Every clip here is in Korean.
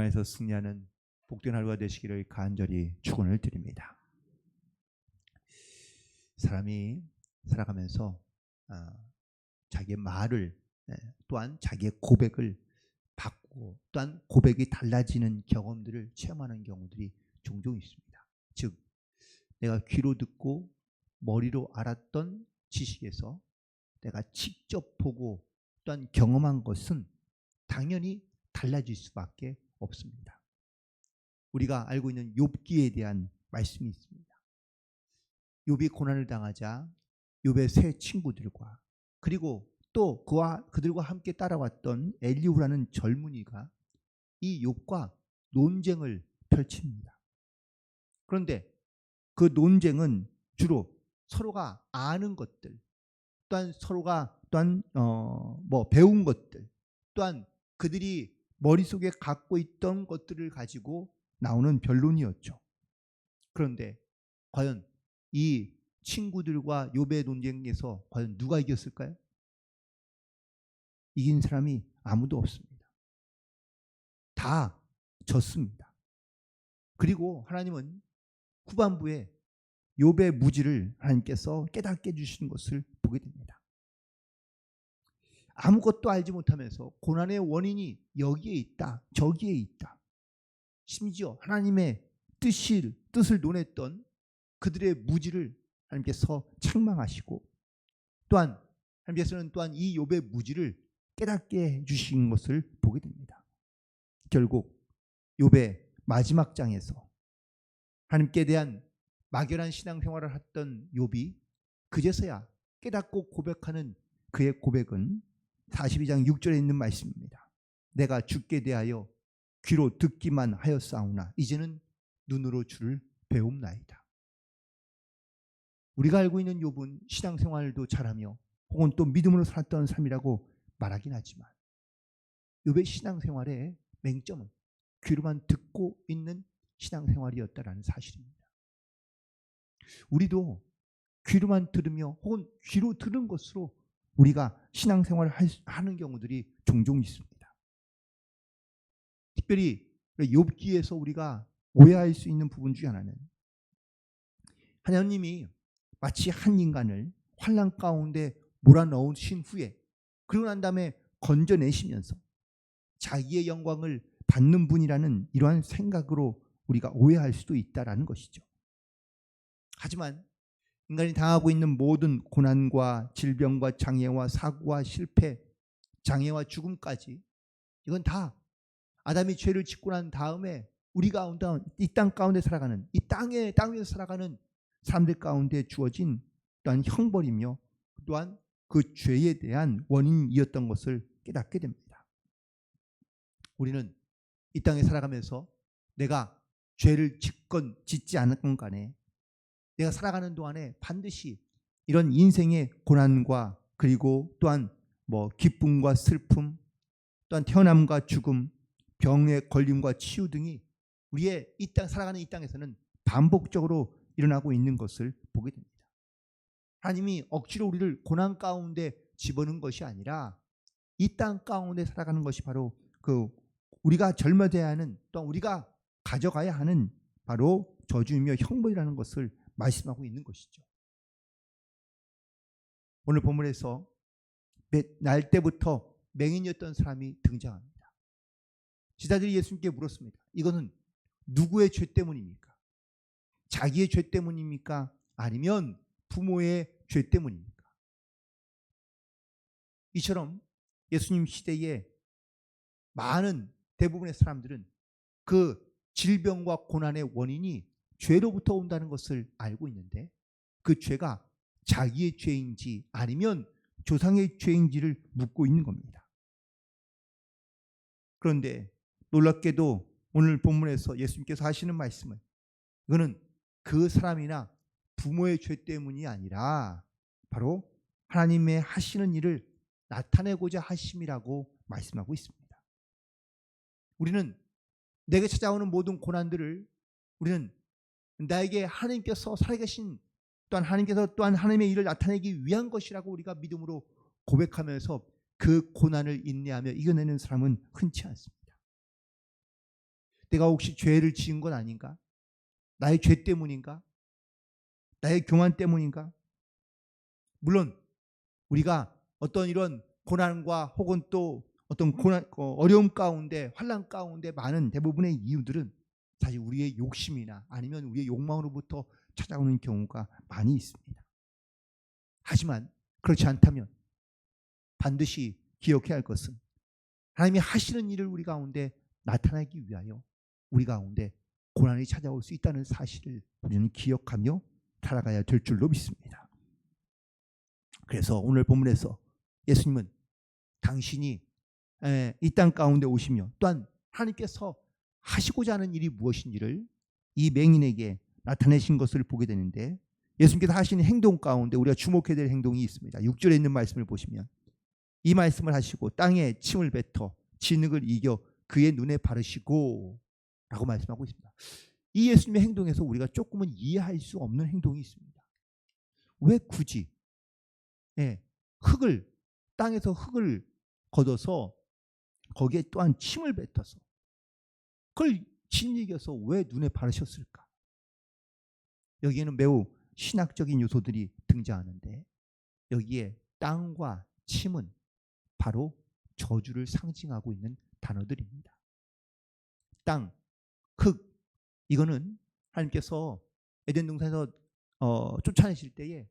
안에서 승리하는 복된 하루가 되시기를 간절히 축원을 드립니다. 사람이 살아가면서 자기의 말을 또한 자기의 고백을 바꾸고 또한 고백이 달라지는 경험들을 체험하는 경우들이 종종 있습니다. 즉 내가 귀로 듣고 머리로 알았던 지식에서 내가 직접 보고 또한 경험한 것은 당연히 달라질 수밖에 없습니다. 우리가 알고 있는 욥기에 대한 말씀이 있습니다. 욥이 고난을 당하자 욥의 세 친구들과 그리고 또 그들과 함께 따라왔던 엘리후라는 젊은이가 이 욥과 논쟁을 펼칩니다. 그런데 그 논쟁은 주로 서로가 아는 것들, 또한 서로가 배운 것들, 또한 그들이 머릿속에 갖고 있던 것들을 가지고 나오는 변론이었죠. 그런데 과연 이 친구들과 욥의 논쟁에서 과연 누가 이겼을까요? 이긴 사람이 아무도 없습니다. 다 졌습니다. 그리고 하나님은 후반부에 욥의 무지를 하나님께서 깨닫게 해주시는 것을 보게 됩니다. 아무것도 알지 못하면서 고난의 원인이 여기에 있다, 저기에 있다. 심지어 하나님의 뜻을 논했던 그들의 무지를 하나님께서 책망하시고 또한 하나님께서는 또한 이 욥의 무지를 깨닫게 해주신 것을 보게 됩니다. 결국 욥의 마지막 장에서 하나님께 대한 막연한 신앙생활을 했던 욥이 그제서야 깨닫고 고백하는 그의 고백은 42장 6절에 있는 말씀입니다. 내가 주께 대하여 귀로 듣기만 하였사오나 이제는 눈으로 주를 배움나이다. 우리가 알고 있는 욥은 신앙생활도 잘하며 혹은 또 믿음으로 살았던 삶이라고 말하긴 하지만 욥의 신앙생활의 맹점은 귀로만 듣고 있는 신앙생활이었다라는 사실입니다. 우리도 귀로만 들으며 혹은 귀로 들은 것으로 우리가 신앙생활을 하는 경우들이 종종 있습니다. 특별히 욥기에서 우리가 오해할 수 있는 부분 중에 하나는 하나님이 마치 한 인간을 환난 가운데 몰아넣으신 후에 그러고 난 다음에 건져내시면서 자기의 영광을 받는 분이라는 이러한 생각으로 우리가 오해할 수도 있다라는 것이죠. 하지만 인간이 당하고 있는 모든 고난과 질병과 장애와 사고와 실패, 장애와 죽음까지 이건 다 아담이 죄를 짓고 난 다음에 우리가 이 땅 가운데 살아가는 이 땅에서 살아가는 사람들 가운데 주어진 또한 형벌이며 또한 그 죄에 대한 원인이었던 것을 깨닫게 됩니다. 우리는 이 땅에 살아가면서 내가 죄를 짓지 않았건 간에 내가 살아가는 동안에 반드시 이런 인생의 고난과 그리고 또한 기쁨과 슬픔, 또한 태어남과 죽음, 병의 걸림과 치유 등이 우리의 살아가는 이 땅에서는 반복적으로 일어나고 있는 것을 보게 됩니다. 하나님이 억지로 우리를 고난 가운데 집어넣은 것이 아니라 이 땅 가운데 살아가는 것이 바로 우리가 젊어져야 하는 또한 우리가 가져가야 하는 바로 저주이며 형벌이라는 것을 말씀하고 있는 것이죠. 오늘 본문에서 날 때부터 맹인이었던 사람이 등장합니다. 제자들이 예수님께 물었습니다. 이거는 누구의 죄 때문입니까? 자기의 죄 때문입니까? 아니면 부모의 죄 때문입니까? 이처럼 예수님 시대에 많은 대부분의 사람들은 그 질병과 고난의 원인이 죄로부터 온다는 것을 알고 있는데 그 죄가 자기의 죄인지 아니면 조상의 죄인지를 묻고 있는 겁니다. 그런데 놀랍게도 오늘 본문에서 예수님께서 하시는 말씀은 이거는 그 사람이나 부모의 죄 때문이 아니라 바로 하나님의 하시는 일을 나타내고자 하심이라고 말씀하고 있습니다. 우리는 내게 찾아오는 모든 고난들을 우리는 나에게 하나님께서 살아계신 또한 하나님께서 또한 하나님의 일을 나타내기 위한 것이라고 우리가 믿음으로 고백하면서 그 고난을 인내하며 이겨내는 사람은 흔치 않습니다. 내가 혹시 죄를 지은 건 아닌가? 나의 죄 때문인가? 나의 교만 때문인가? 물론 우리가 어떤 이런 고난과 혹은 또 어떤 어려움 가운데 환난 가운데 많은 대부분의 이유들은 사실 우리의 욕심이나 아니면 우리의 욕망으로부터 찾아오는 경우가 많이 있습니다. 하지만 그렇지 않다면 반드시 기억해야 할 것은 하나님이 하시는 일을 우리 가운데 나타나기 위하여 우리 가운데 고난이 찾아올 수 있다는 사실을 우리는 기억하며 살아가야 될 줄로 믿습니다. 그래서 오늘 본문에서 예수님은 당신이 이 땅 가운데 오시며 또한 하나님께서 하시고자 하는 일이 무엇인지를 이 맹인에게 나타내신 것을 보게 되는데, 예수님께서 하시는 행동 가운데 우리가 주목해야 될 행동이 있습니다. 6절에 있는 말씀을 보시면 이 말씀을 하시고 땅에 침을 뱉어 진흙을 이겨 그의 눈에 바르시고 라고 말씀하고 있습니다. 이 예수님의 행동에서 우리가 조금은 이해할 수 없는 행동이 있습니다. 왜 굳이 땅에서 흙을 걷어서 거기에 또한 침을 뱉어서 그걸 짓이겨서 왜 눈에 바르셨을까? 여기에는 매우 신학적인 요소들이 등장하는데, 여기에 땅과 침은 바로 저주를 상징하고 있는 단어들입니다. 땅, 흙, 이거는 하나님께서 에덴 동산에서 쫓아내실 때에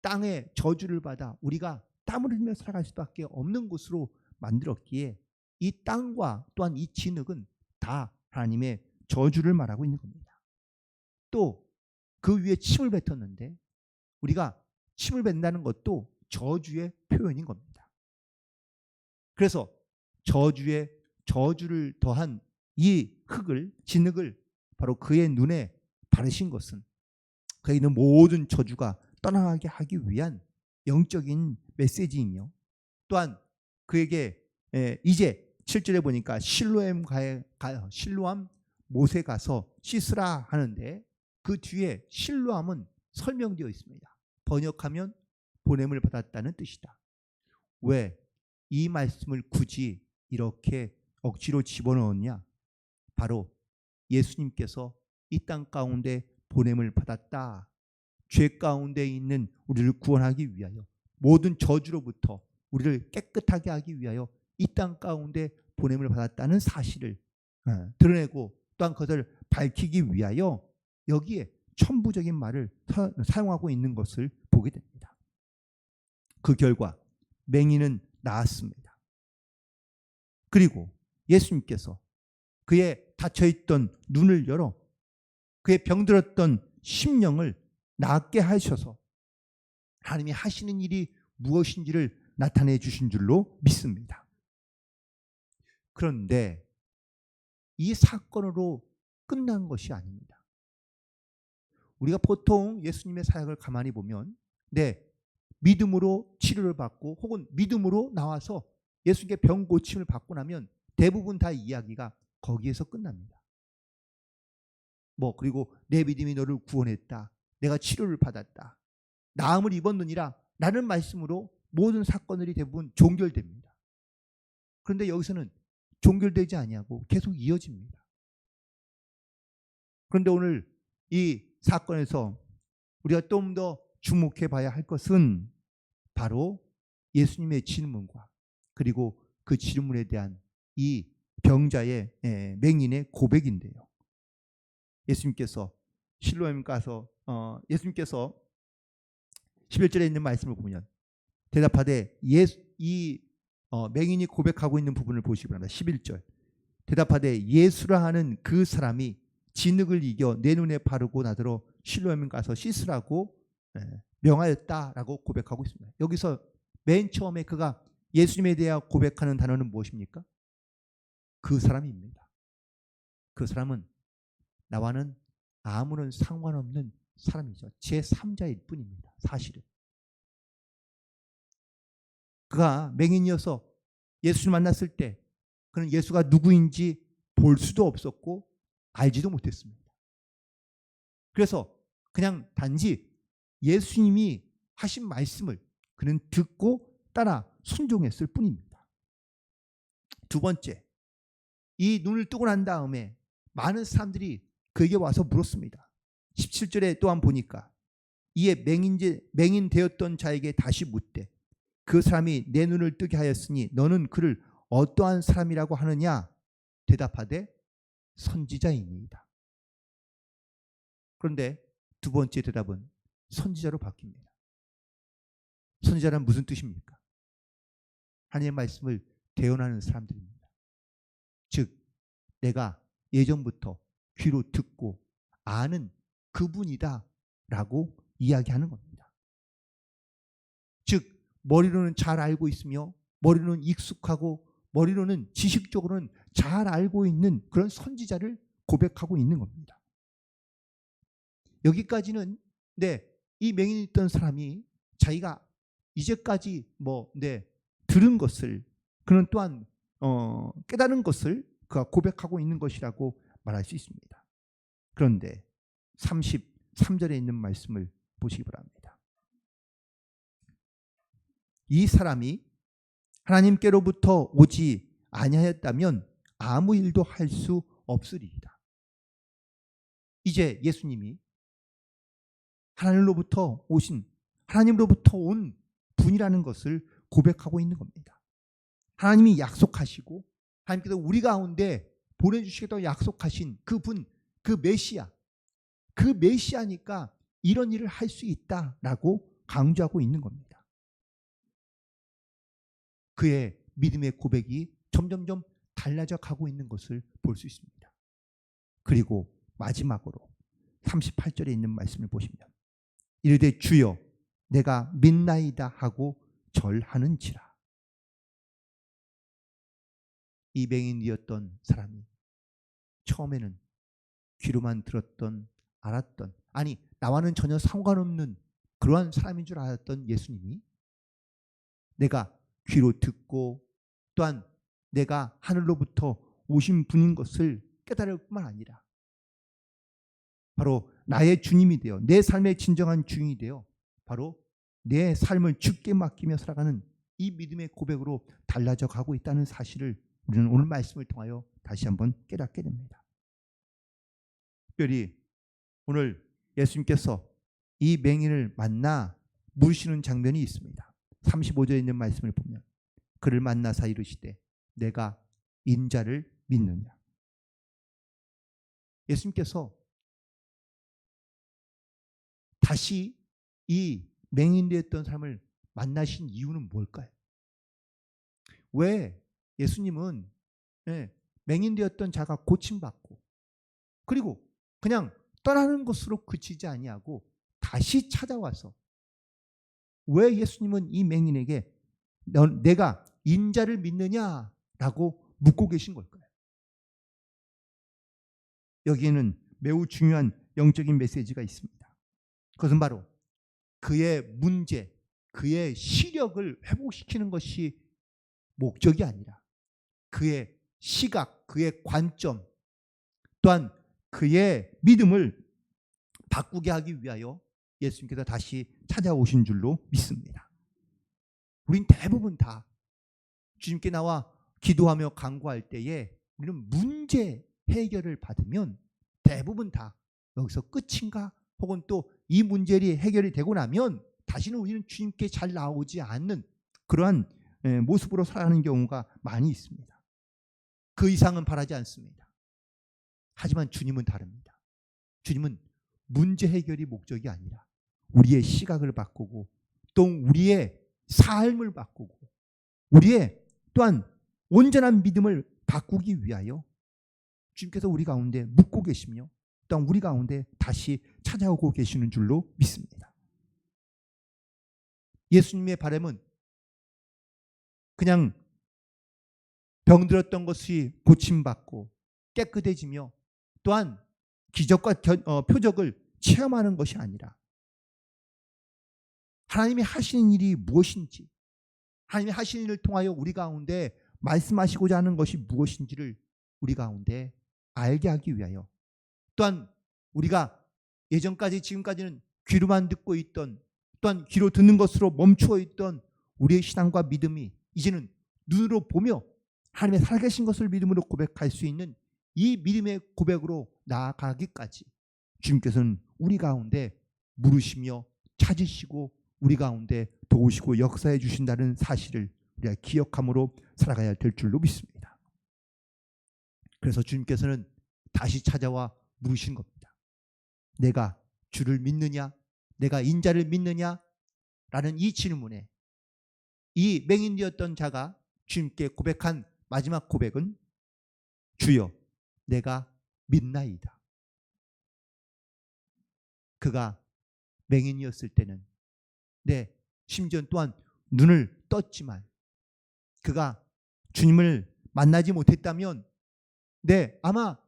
땅의 저주를 받아 우리가 땀을 흘리며 살아갈 수밖에 없는 곳으로 만들었기에 이 땅과 또한 이 진흙은 다 하나님의 저주를 말하고 있는 겁니다. 또 그 위에 침을 뱉었는데 우리가 침을 뱉는다는 것도 저주의 표현인 겁니다. 그래서 저주를 더한 이 진흙을 바로 그의 눈에 바르신 것은 그에 있는 모든 저주가 떠나게 하기 위한 영적인 메시지이며, 또한 그에게 이제 7절에 보니까 실로암 못에 가서 씻으라 하는데 그 뒤에 실로암은 설명되어 있습니다. 번역하면 보냄을 받았다는 뜻이다. 왜 이 말씀을 굳이 이렇게 억지로 집어넣었냐? 바로 예수님께서 이 땅 가운데 보냄을 받았다. 죄 가운데 있는 우리를 구원하기 위하여, 모든 저주로부터 우리를 깨끗하게 하기 위하여 이 땅 가운데 보냄을 받았다는 사실을 드러내고 또한 그것을 밝히기 위하여 여기에 첨부적인 말을 사용하고 있는 것을 보게 됩니다. 그 결과 맹인은 나았습니다. 그리고 예수님께서 그의 닫혀있던 눈을 열어 그의 병들었던 심령을 낫게 하셔서 하나님이 하시는 일이 무엇인지를 나타내 주신 줄로 믿습니다. 그런데 이 사건으로 끝난 것이 아닙니다. 우리가 보통 예수님의 사역을 가만히 보면 믿음으로 치료를 받고 혹은 믿음으로 나와서 예수님께 병 고침을 받고 나면 대부분 다 이야기가 거기에서 끝납니다. 그리고 내 믿음이 너를 구원했다. 내가 치료를 받았다. 나음을 입었느니라 라는 말씀으로 모든 사건들이 대부분 종결됩니다. 그런데 여기서는 종결되지 아니하고 계속 이어집니다. 그런데 오늘 이 사건에서 우리가 좀 더 주목해 봐야 할 것은 바로 예수님의 질문과 그리고 그 질문에 대한 이 병자의 맹인의 고백인데요. 예수님께서 실로암 가서 예수님께서 11절에 있는 말씀을 보면 대답하되 맹인이 고백하고 있는 부분을 보시기 바랍니다. 11절 대답하되 예수라 하는 그 사람이 진흙을 이겨 내 눈에 바르고 나더러 실로암 가서 씻으라고 명하였다라고 고백하고 있습니다. 여기서 맨 처음에 그가 예수님에 대해 고백하는 단어는 무엇입니까? 그 사람입니다. 그 사람은 나와는 아무런 상관없는 사람이죠. 제3자일 뿐입니다. 사실은 그가 맹인이어서 예수를 만났을 때 그는 예수가 누구인지 볼 수도 없었고 알지도 못했습니다. 그래서 그냥 단지 예수님이 하신 말씀을 그는 듣고 따라 순종했을 뿐입니다. 두 번째, 이 눈을 뜨고 난 다음에 많은 사람들이 그에게 와서 물었습니다. 17절에 또한 보니까 이에 맹인 되었던 자에게 다시 묻되 그 사람이 내 눈을 뜨게 하였으니 너는 그를 어떠한 사람이라고 하느냐? 대답하되 선지자이니이다. 그런데 두 번째 대답은 선지자로 바뀝니다. 선지자란 무슨 뜻입니까? 하나님의 말씀을 대언하는 사람들입니다. 즉 내가 예전부터 귀로 듣고 아는 그분이다 라고 이야기하는 겁니다. 즉 머리로는 잘 알고 있으며 머리로는 익숙하고 머리로는 지식적으로는 잘 알고 있는 그런 선지자를 고백하고 있는 겁니다. 여기까지는 이 맹인이 있던 사람이 자기가 이제까지 들은 것을 그는 또한 깨달은 것을 그가 고백하고 있는 것이라고 말할 수 있습니다. 그런데 33절에 있는 말씀을 보시기 바랍니다. 이 사람이 하나님께로부터 오지 아니하였다면 아무 일도 할 수 없으리이다. 이제 예수님이 하나님으로부터 온 분이라는 것을 고백하고 있는 겁니다. 하나님이 약속하시고 하나님께서 우리 가운데 보내주시겠다고 약속하신 그분, 그 메시아니까 이런 일을 할 수 있다라고 강조하고 있는 겁니다. 그의 믿음의 고백이 점점점 달라져 가고 있는 것을 볼 수 있습니다. 그리고 마지막으로 38절에 있는 말씀을 보시면 이르되 주여 내가 믿나이다 하고 절하는지라. 이 맹인이었던 사람이 처음에는 귀로만 들었던 알았던 나와는 전혀 상관없는 그러한 사람인 줄 알았던 예수님이 내가 귀로 듣고 또한 내가 하늘로부터 오신 분인 것을 깨달을 뿐만 아니라 바로 나의 주님이 되어 내 삶의 진정한 주인이 되어 바로 내 삶을 주께 맡기며 살아가는 이 믿음의 고백으로 달라져 가고 있다는 사실을 우리는 오늘 말씀을 통하여 다시 한번 깨닫게 됩니다. 특별히 오늘 예수님께서 이 맹인을 만나 물으시는 장면이 있습니다. 35절에 있는 말씀을 보면 그를 만나사 이르시되 내가 인자를 믿느냐. 예수님께서 다시 이 맹인 되었던 사람을 만나신 이유는 뭘까요? 왜 예수님은 맹인 되었던 자가 고침받고 그리고 그냥 떠나는 것으로 그치지 아니하고 다시 찾아와서 왜 예수님은 이 맹인에게 내가 인자를 믿느냐라고 묻고 계신 걸까요? 여기에는 매우 중요한 영적인 메시지가 있습니다. 그것은 바로 그의 문제, 그의 시력을 회복시키는 것이 목적이 아니라 그의 시각, 그의 관점 또한 그의 믿음을 바꾸게 하기 위하여 예수님께서 다시 찾아오신 줄로 믿습니다. 우린 대부분 다 주님께 나와 기도하며 간구할 때에 우리는 문제 해결을 받으면 대부분 다 여기서 끝인가? 혹은 또 이 문제들이 해결이 되고 나면 다시는 우리는 주님께 잘 나오지 않는 그러한 모습으로 살아가는 경우가 많이 있습니다. 그 이상은 바라지 않습니다. 하지만 주님은 다릅니다. 주님은 문제 해결이 목적이 아니라 우리의 시각을 바꾸고 또 우리의 삶을 바꾸고 우리의 또한 온전한 믿음을 바꾸기 위하여 주님께서 우리 가운데 묵고 계시며 또한 우리 가운데 다시 찾아오고 계시는 줄로 믿습니다. 예수님의 바람은 그냥 병들었던 것이 고침받고 깨끗해지며 또한 기적과 표적을 체험하는 것이 아니라 하나님이 하시는 일이 무엇인지 하나님이 하시는 일을 통하여 우리 가운데 말씀하시고자 하는 것이 무엇인지를 우리 가운데 알게 하기 위하여 또한 우리가 예전까지 지금까지는 귀로만 듣고 있던 또한 귀로 듣는 것으로 멈추어 있던 우리의 신앙과 믿음이 이제는 눈으로 보며 하나님의 살아계신 것을 믿음으로 고백할 수 있는 이 믿음의 고백으로 나아가기까지 주님께서는 우리 가운데 물으시며 찾으시고 우리 가운데 도우시고 역사해 주신다는 사실을 우리가 기억함으로 살아가야 될 줄로 믿습니다. 그래서 주님께서는 다시 찾아와 물으신 겁니다. 내가 주를 믿느냐? 내가 인자를 믿느냐? 라는 이 질문에 이 맹인되었던 자가 주님께 고백한 마지막 고백은 주여 내가 믿나이다. 그가 맹인이었을 때는 심지어 또한 눈을 떴지만 그가 주님을 만나지 못했다면 아마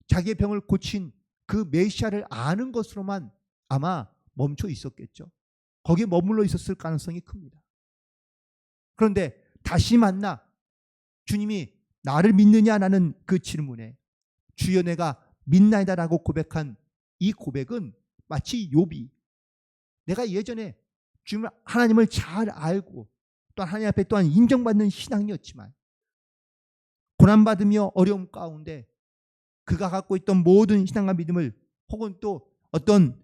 자기의 병을 고친 그 메시아를 아는 것으로만 아마 멈춰 있었겠죠. 거기에 머물러 있었을 가능성이 큽니다. 그런데 다시 만나 주님이 나를 믿느냐라는 그 질문에 주여 내가 믿나이다라고 고백한 이 고백은 마치 욥이 내가 예전에 주님 하나님을 잘 알고 또 하나님 앞에 또한 인정받는 신앙이었지만 고난받으며 어려움 가운데 그가 갖고 있던 모든 신앙과 믿음을 혹은 또 어떤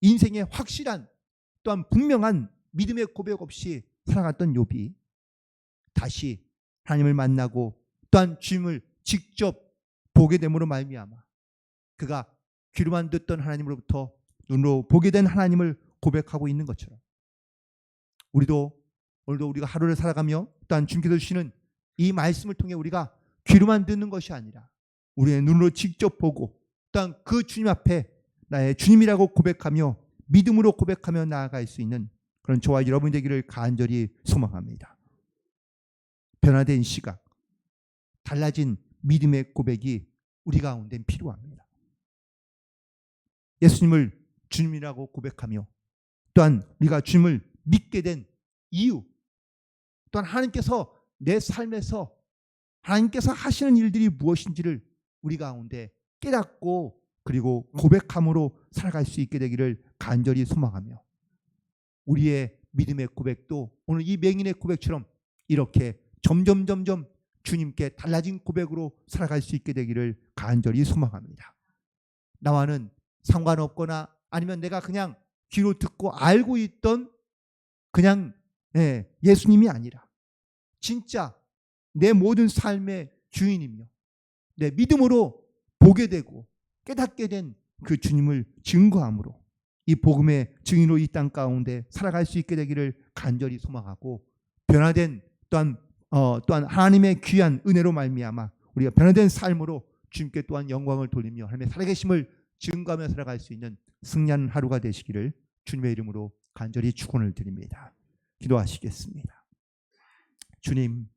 인생의 확실한 또한 분명한 믿음의 고백 없이 살아갔던 욥이 다시 하나님을 만나고 또한 주님을 직접 보게 됨으로 말미암아 그가 귀로만 듣던 하나님으로부터 눈으로 보게 된 하나님을 고백하고 있는 것처럼 오늘도 우리가 하루를 살아가며 또한 주님께서 주시는 이 말씀을 통해 우리가 귀로만 듣는 것이 아니라 우리의 눈으로 직접 보고 또한 그 주님 앞에 나의 주님이라고 고백하며 믿음으로 고백하며 나아갈 수 있는 그런 저와 여러분이 되기를 간절히 소망합니다. 변화된 시각, 달라진 믿음의 고백이 우리 가운데 필요합니다. 예수님을 주님이라고 고백하며 또한 우리가 주님을 믿게 된 이유, 또한 하나님께서 내 삶에서 하나님께서 하시는 일들이 무엇인지를 우리 가운데 깨닫고 그리고 고백함으로 살아갈 수 있게 되기를 간절히 소망하며 우리의 믿음의 고백도 오늘 이 맹인의 고백처럼 이렇게 점점 주님께 달라진 고백으로 살아갈 수 있게 되기를 간절히 소망합니다. 나와는 상관없거나 아니면 내가 그냥 귀로 듣고 알고 있던 그냥 예수님이 아니라 진짜 내 모든 삶의 주인이며 내 믿음으로 보게 되고 깨닫게 된 그 주님을 증거함으로 이 복음의 증인으로 이 땅 가운데 살아갈 수 있게 되기를 간절히 소망하고 변화된 또한 하나님의 귀한 은혜로 말미암아 우리가 변화된 삶으로 주님께 또한 영광을 돌리며 하나님의 살아계심을 증거하며 살아갈 수 있는 승리하는 하루가 되시기를 주님의 이름으로 간절히 축원을 드립니다. 기도하시겠습니다. 주님,